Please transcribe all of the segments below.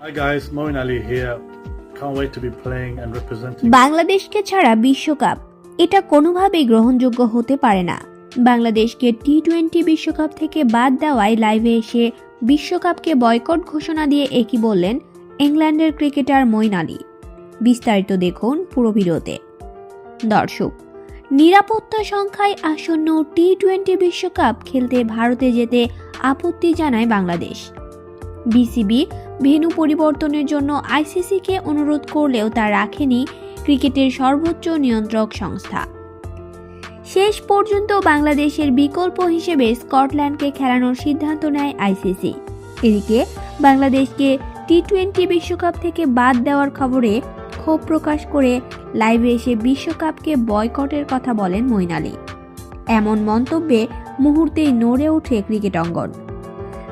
Hi guys, Moin Ali here. Can't wait to be playing and representing. বাংলাদেশকে ছাড়া বিশ্বকাপ এটা কোনোভাবেই গ্রহণযোগ্য হতে পারে না। বাংলাদেশকে টি-20 বিশ্বকাপ থেকে বাদ দেওয়ায় লাইভে এসে বিশ্বকাপকে বয়কট ঘোষণা দিয়ে একই বললেন ইংল্যান্ডের ক্রিকেটার মঈন আলী। বিস্তারিত দেখুন পুরো ভিডিওতে। দর্শক, নিরাপত্তা সংখ্যায় আসন্ন টি-20 বিশ্বকাপ খেলতে ভারতে যেতে আপত্তি জানায় বাংলাদেশ। বিসিবি ভেন্যু পরিবর্তনের জন্য আইসিসিকে অনুরোধ করলেও তা রাখেনি ক্রিকেটের সর্বোচ্চ নিয়ন্ত্রক সংস্থা। শেষ পর্যন্ত বাংলাদেশের বিকল্প হিসেবে স্কটল্যান্ডকে খেলানোর সিদ্ধান্ত নেয় আইসিসি। এদিকে বাংলাদেশকে টি-20 বিশ্বকাপ থেকে বাদ দেওয়ার খবরে ক্ষোভ প্রকাশ করে লাইভে এসে বিশ্বকাপকে বয়কটের কথা বলেন মঈন আলী। এমন মন্তব্যে মুহূর্তেই নড়ে ওঠে ক্রিকেট অঙ্গন।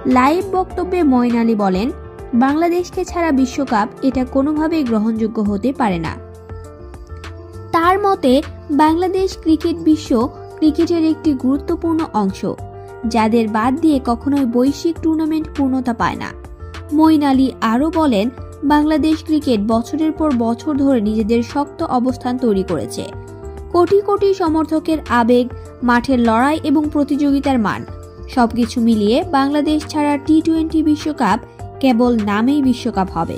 লাইভ বক্তব্যে মঈন আলী বলেন, বাংলাদেশকে ছাড়া বিশ্বকাপ এটা কোনোভাবেই গ্রহণযোগ্য হতে পারে না। তার মতে বাংলাদেশ ক্রিকেট বিশ্ব ক্রিকেটের একটি গুরুত্বপূর্ণ অংশ, যাদের বাদ দিয়ে কখনোই বৈশ্বিক টুর্নামেন্ট পূর্ণতা পায় না। মঈন আলী আরও বলেন, বাংলাদেশ ক্রিকেট বছরের পর বছর ধরে নিজেদের শক্ত অবস্থান তৈরি করেছে। কোটি কোটি সমর্থকের আবেগ, মাঠের লড়াই এবং প্রতিযোগিতার মান সবকিছু মিলিয়ে বাংলাদেশ ছাড়া টি-20 বিশ্বকাপ কেবল নামেই বিশ্বকাপ হবে।